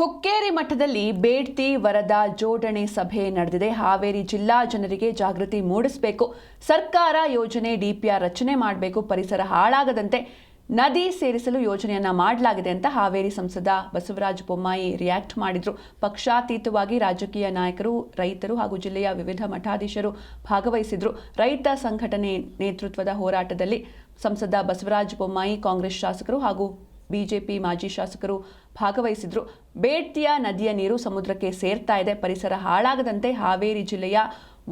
ಹುಕ್ಕೇರಿ ಮಠದಲ್ಲಿ ಬೇಡ್ತಿ ವರದಾ ಜೋಡಣೆ ಸಭೆ ನಡೆದಿದೆ. ಹಾವೇರಿ ಜಿಲ್ಲಾ ಜನರಿಗೆ ಜಾಗೃತಿ ಮೂಡಿಸಬೇಕು, ಸರ್ಕಾರ ಯೋಜನೆ ಡಿಪಿಆರ್ ರಚನೆ ಮಾಡಬೇಕು, ಪರಿಸರ ಹಾಳಾಗದಂತೆ ನದಿ ಸೇರಿಸಲು ಯೋಜನೆಯನ್ನ ಮಾಡಲಾಗಿದೆ ಅಂತ ಹಾವೇರಿ ಸಂಸದ ಬಸವರಾಜ ಬೊಮ್ಮಾಯಿ ರಿಯಾಕ್ಟ್ ಮಾಡಿದ್ರು. ಪಕ್ಷಾತೀತವಾಗಿ ರಾಜಕೀಯ ನಾಯಕರು, ರೈತರು ಹಾಗೂ ಜಿಲ್ಲೆಯ ವಿವಿಧ ಮಠಾಧೀಶರು ಭಾಗವಹಿಸಿದ್ರು. ರೈತ ಸಂಘಟನೆ ನೇತೃತ್ವದ ಹೋರಾಟದಲ್ಲಿ ಸಂಸದ ಬಸವರಾಜ ಬೊಮ್ಮಾಯಿ, ಕಾಂಗ್ರೆಸ್ ಶಾಸಕರು ಹಾಗೂ ಬಿಜೆಪಿ ಮಾಜಿ ಶಾಸಕರು ಭಾಗವಹಿಸಿದ್ರು. ಬೇಡ್ತಿಯ ನದಿಯ ನೀರು ಸಮುದ್ರಕ್ಕೆ ಸೇರ್ತಾ ಇದೆ. ಪರಿಸರ ಹಾಳಾಗದಂತೆ ಹಾವೇರಿ ಜಿಲ್ಲೆಯ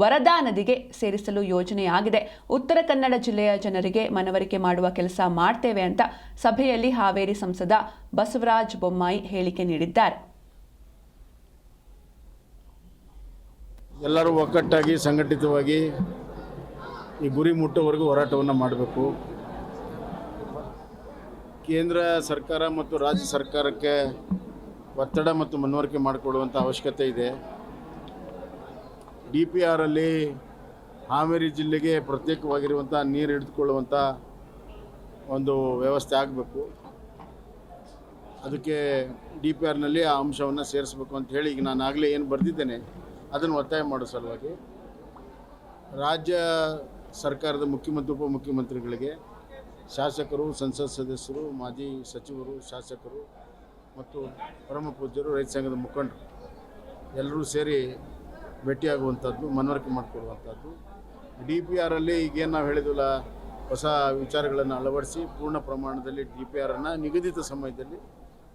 ವರದಾ ನದಿಗೆ ಸೇರಿಸಲು ಯೋಜನೆಯಾಗಿದೆ. ಉತ್ತರ ಕನ್ನಡ ಜಿಲ್ಲೆಯ ಜನರಿಗೆ ಮನವರಿಕೆ ಮಾಡುವ ಕೆಲಸ ಮಾಡ್ತೇವೆ ಅಂತ ಸಭೆಯಲ್ಲಿ ಹಾವೇರಿ ಸಂಸದ ಬಸವರಾಜ ಬೊಮ್ಮಾಯಿ ಹೇಳಿಕೆ ನೀಡಿದ್ದಾರೆ. ಎಲ್ಲರೂ ಒಗ್ಗಟ್ಟಾಗಿ ಸಂಘಟಿತವಾಗಿ ಈ ಗುರಿ ಮುಟ್ಟುವವರೆಗೂ ಹೋರಾಟವನ್ನು ಮಾಡಬೇಕು. ಕೇಂದ್ರ ಸರ್ಕಾರ ಮತ್ತು ರಾಜ್ಯ ಸರ್ಕಾರಕ್ಕೆ ಒತ್ತಡ ಮತ್ತು ಮನವರಿಕೆ ಮಾಡಿಕೊಡುವಂಥ ಅವಶ್ಯಕತೆ ಇದೆ. DPR ಅಲ್ಲಿ ಹಾವೇರಿ ಜಿಲ್ಲೆಗೆ ಪ್ರತ್ಯೇಕವಾಗಿರುವಂಥ ನೀರು ಹಿಡಿದುಕೊಳ್ಳುವಂಥ ಒಂದು ವ್ಯವಸ್ಥೆ ಆಗಬೇಕು. ಅದಕ್ಕೆ DPRನಲ್ಲಿ ಆ ಅಂಶವನ್ನು ಸೇರಿಸಬೇಕು ಅಂತ ಹೇಳಿ ಈಗ ನಾನು ಆಗಲೇ ಏನು ಬರೆದಿದ್ದೇನೆ ಅದನ್ನು ಒತ್ತಾಯ ಮಾಡೋ ಸಲುವಾಗಿ ರಾಜ್ಯ ಸರ್ಕಾರದ ಮುಖ್ಯಮಂತ್ರಿ, ಉಪಮುಖ್ಯಮಂತ್ರಿಗಳಿಗೆ, ಶಾಸಕರು, ಸಂಸತ್ ಸದಸ್ಯರು, ಮಾಜಿ ಸಚಿವರು, ಶಾಸಕರು ಮತ್ತು ಪರಮ ಪೂಜ್ಯರು, ರೈತ ಸಂಘದ ಮುಖಂಡರು ಎಲ್ಲರೂ ಸೇರಿ ಭೇಟಿಯಾಗುವಂಥದ್ದು, ಮನವರಿಕೆ ಮಾಡಿಕೊಡುವಂಥದ್ದು. DPR ಅಲ್ಲಿ ಈಗೇನು ನಾವು ಹೇಳಿದ್ವಲ್ಲ, ಹೊಸ ವಿಚಾರಗಳನ್ನು ಅಳವಡಿಸಿ ಪೂರ್ಣ ಪ್ರಮಾಣದಲ್ಲಿ DPRನ್ನು ನಿಗದಿತ ಸಮಯದಲ್ಲಿ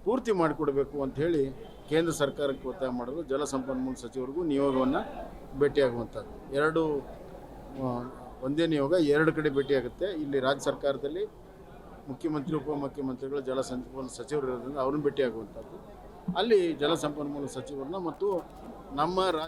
ಪೂರ್ತಿ ಮಾಡಿಕೊಡಬೇಕು ಅಂತ ಹೇಳಿ ಕೇಂದ್ರ ಸರ್ಕಾರಕ್ಕೆ ಒತ್ತಾಯ ಮಾಡೋದು. ಜಲಸಂಪನ್ಮೂಲ ಸಚಿವರಿಗೂ ನಿಯೋಗವನ್ನು ಭೇಟಿಯಾಗುವಂಥದ್ದು. ಒಂದೇ ನಿಯೋಗ 2 ಕಡೆ ಭೇಟಿಯಾಗುತ್ತೆ. ಇಲ್ಲಿ ರಾಜ್ಯ ಸರ್ಕಾರದಲ್ಲಿ ಮುಖ್ಯಮಂತ್ರಿ, ಉಪಮುಖ್ಯಮಂತ್ರಿಗಳು, ಜಲಸಂಪನ್ಮೂಲ ಸಚಿವರು ಇರೋದ್ರಿಂದ ಅವ್ರನ್ನ ಭೇಟಿಯಾಗುವಂಥದ್ದು. ಅಲ್ಲಿ ಜಲಸಂಪನ್ಮೂಲ ಸಚಿವರನ್ನ ಮತ್ತು ನಮ್ಮ